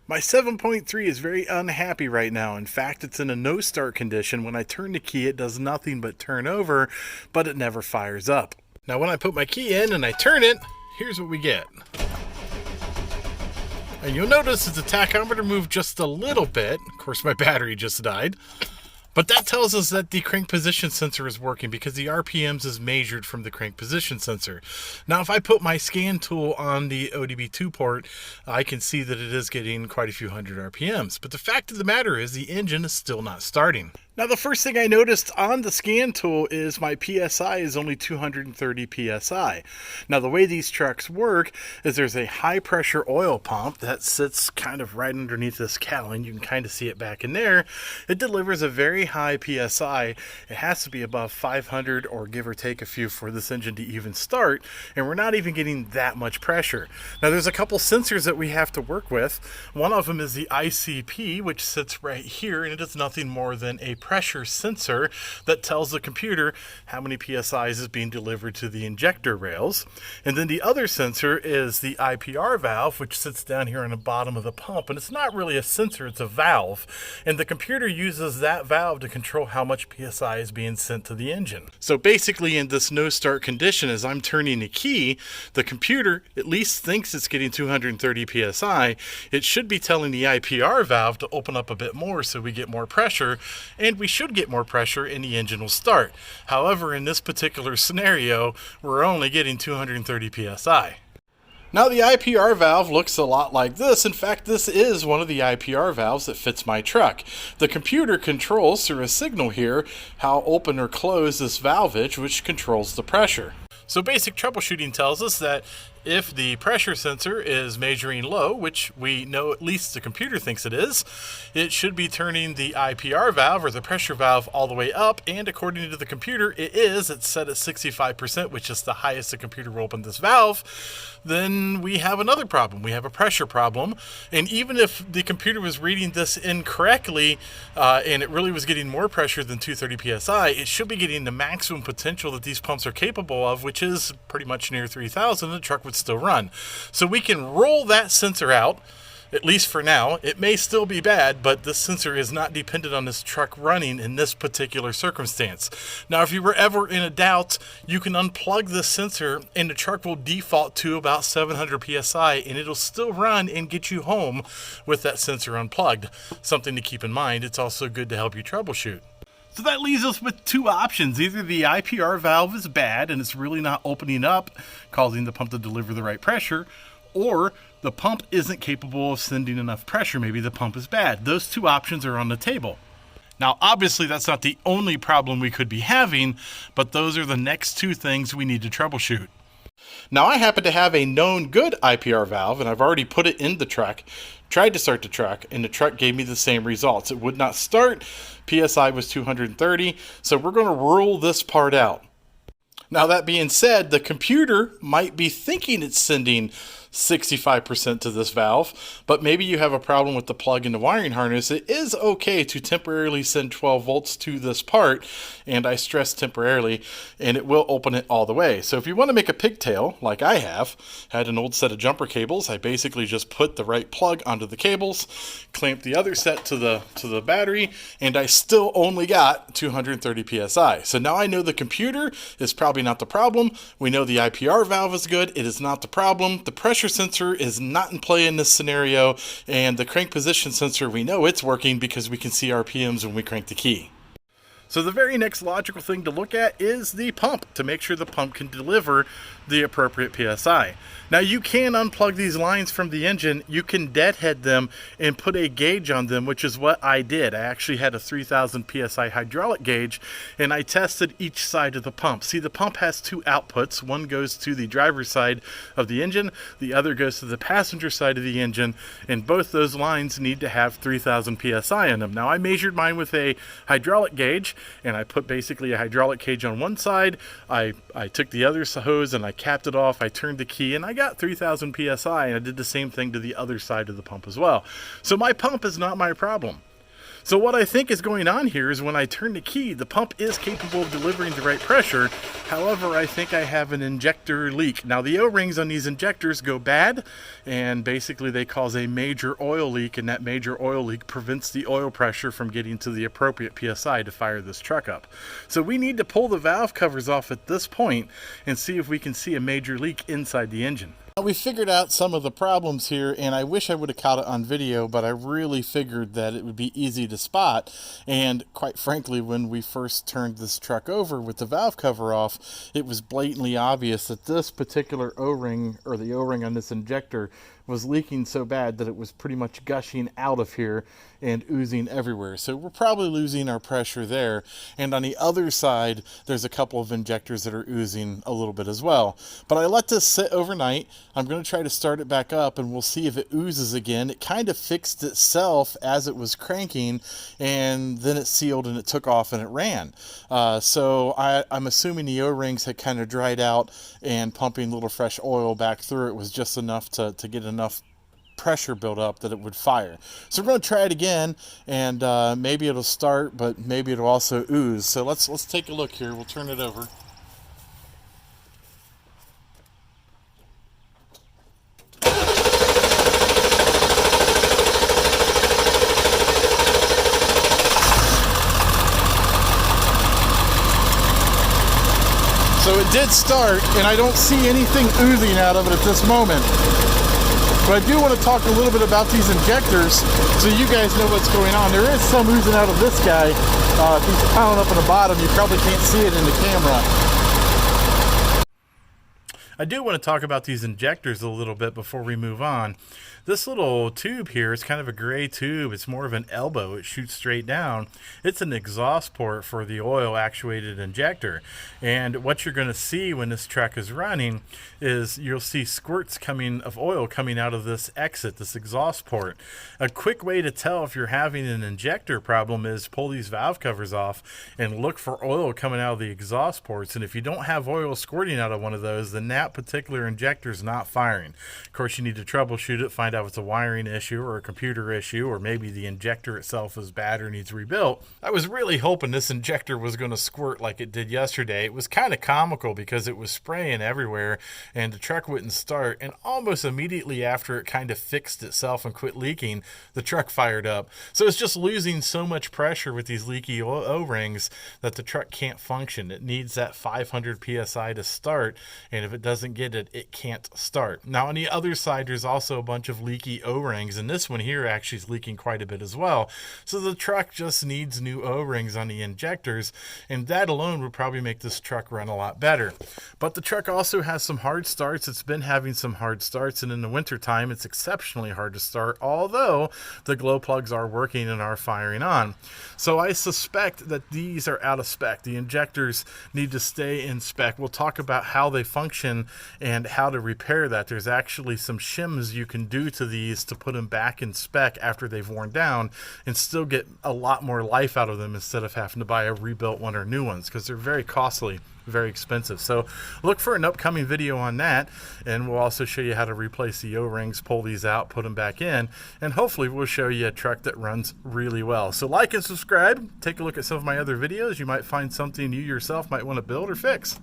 My 7.3 is very unhappy right now. In fact, it's in a no start condition. When I turn the key, it does nothing but turn over, but it never fires up. Now when I put my key in and I turn it, here's what we get. And you'll notice that the tachometer moved just a little bit. Of course, my battery just died. But that tells us that the crank position sensor is working because the RPMs is measured from the crank position sensor. Now, if I put my scan tool on the ODB2 port, I can see that it is getting quite a few hundred RPMs. But the fact of the matter is the engine is still not starting. Now, the first thing I noticed on the scan tool is my PSI is only 230 PSI. Now, the way these trucks work is there's a high pressure oil pump that sits kind of right underneath this cowling. You can kind of see it back in there. It delivers a very high PSI. It has to be above 500 or give or take a few for this engine to even start. And we're not even getting that much pressure. Now, there's a couple sensors that we have to work with. One of them is the ICP, which sits right here, and it is nothing more than a pressure sensor that tells the computer how many PSIs is being delivered to the injector rails. And then the other sensor is the IPR valve, which sits down here on the bottom of the pump. And it's not really a sensor, it's a valve. And the computer uses that valve to control how much PSI is being sent to the engine. So basically in this no start condition, as I'm turning the key, the computer at least thinks it's getting 230 PSI. It should be telling the IPR valve to open up a bit more so we get more pressure, and we should get more pressure and the engine will start. However, in this particular scenario, we're only getting 230 PSI. Now the IPR valve looks a lot like this. In fact, this is one of the IPR valves that fits my truck. The computer controls through a signal here how open or close this valvage, which controls the pressure. So basic troubleshooting tells us that if the pressure sensor is measuring low, which we know at least the computer thinks it is, it should be turning the IPR valve or the pressure valve all the way up, and according to the computer it is. It's set at 65%, which is the highest the computer will open this valve. Then we have another problem. We have a pressure problem, and even if the computer was reading this incorrectly and it really was getting more pressure than 230 PSI, it should be getting the maximum potential that these pumps are capable of, which is pretty much near 3,000. The truck would still run. So we can roll that sensor out, at least for now. It may still be bad, but this sensor is not dependent on this truck running in this particular circumstance. Now, if you were ever in a doubt, you can unplug this sensor and the truck will default to about 700 PSI and it'll still run and get you home with that sensor unplugged. Something to keep in mind. It's also good to help you troubleshoot. So that leaves us with two options. Either the IPR valve is bad and it's really not opening up, causing the pump to deliver the right pressure, or the pump isn't capable of sending enough pressure. Maybe the pump is bad. Those two options are on the table. Now, obviously, that's not the only problem we could be having, but those are the next two things we need to troubleshoot. Now, I happen to have a known good IPR valve, and I've already put it in the truck, tried to start the truck, and the truck gave me the same results. It would not start. PSI was 230, so we're going to rule this part out. Now, that being said, the computer might be thinking it's sending 65% to this valve, but maybe you have a problem with the plug in the wiring harness. It is okay to temporarily send 12 volts to this part, and I stress temporarily, and it will open it all the way. So if you want to make a pigtail, like I have, had an old set of jumper cables, I basically just put the right plug onto the cables, clamped the other set to the battery, and I still only got 230 PSI. So now I know the computer is probably not the problem. We know the IPR valve is good. It is not the problem. The pressure sensor is not in play in this scenario, and the crank position sensor, we know it's working because we can see RPMs when we crank the key. So the very next logical thing to look at is the pump, to make sure the pump can deliver the appropriate PSI. Now, you can unplug these lines from the engine. You can deadhead them and put a gauge on them, which is what I did. I actually had a 3000 PSI hydraulic gauge, and I tested each side of the pump. See, the pump has two outputs. One goes to the driver's side of the engine, the other goes to the passenger side of the engine, and both those lines need to have 3000 PSI in them. Now, I measured mine with a hydraulic gauge, and I put basically a hydraulic cage on one side. I took the other hose and I capped it off. I turned the key and I got 3000 PSI, and I did the same thing to the other side of the pump as well. So my pump is not my problem. So what I think is going on here is when I turn the key, the pump is capable of delivering the right pressure. However, I think I have an injector leak. Now the O-rings on these injectors go bad, and basically they cause a major oil leak, and that major oil leak prevents the oil pressure from getting to the appropriate PSI to fire this truck up. So we need to pull the valve covers off at this point and see if we can see a major leak inside the engine. We figured out some of the problems here, and I wish I would have caught it on video, but I really figured that it would be easy to spot. And quite frankly, when we first turned this truck over with the valve cover off, it was blatantly obvious that this particular O-ring, or the O-ring on this injector, was leaking so bad that it was pretty much gushing out of here and oozing everywhere. So we're probably losing our pressure there. And on the other side, there's a couple of injectors that are oozing a little bit as well. But I let this sit overnight. I'm going to try to start it back up, and we'll see if it oozes again. It kind of fixed itself as it was cranking, and then it sealed and it took off and it ran. So I'm assuming the O-rings had kind of dried out, and pumping a little fresh oil back through it was just enough to get enough pressure built up that it would fire. So we're going to try it again, and maybe it'll start, but maybe it'll also ooze. So let's take a look here. We'll turn it over. So it did start, and I don't see anything oozing out of it at this moment. But I do want to talk a little bit about these injectors so you guys know what's going on. There is some oozing out of this guy. If he's piling up on the bottom, you probably can't see it in the camera. I do want to talk about these injectors a little bit before we move on. This little tube here is kind of a gray tube. It's more of an elbow. It shoots straight down. It's an exhaust port for the oil actuated injector. And what you're going to see when this truck is running is you'll see squirts of oil coming out of this exit, this exhaust port. A quick way to tell if you're having an injector problem is pull these valve covers off and look for oil coming out of the exhaust ports. And if you don't have oil squirting out of one of those, then that particular injector is not firing. Of course, you need to troubleshoot it, find out if it's a wiring issue or a computer issue, or maybe the injector itself is bad or needs rebuilt. I was really hoping this injector was going to squirt like it did yesterday. It was kind of comical because it was spraying everywhere and the truck wouldn't start, and almost immediately after it kind of fixed itself and quit leaking, the truck fired up. So it's just losing so much pressure with these leaky O-rings that the truck can't function. It needs that 500 PSI to start, and if it doesn't get it, it can't start. Now on the other side, there's also a bunch of leaky O-rings, and this one here actually is leaking quite a bit as well. So the truck just needs new O-rings on the injectors, and that alone would probably make this truck run a lot better. But the truck also has some hard starts. It's been having some hard starts, and in the winter time it's exceptionally hard to start, although the glow plugs are working and are firing on. So I suspect that these are out of spec. The injectors need to stay in spec. We'll talk about how they function and how to repair that. There's actually some shims you can do to these to put them back in spec after they've worn down and still get a lot more life out of them instead of having to buy a rebuilt one or new ones, because they're very costly, very expensive. So look for an upcoming video on that, and we'll also show you how to replace the O-rings, pull these out, put them back in, and hopefully we'll show you a truck that runs really well. So like and subscribe, take a look at some of my other videos. You might find something you yourself might want to build or fix.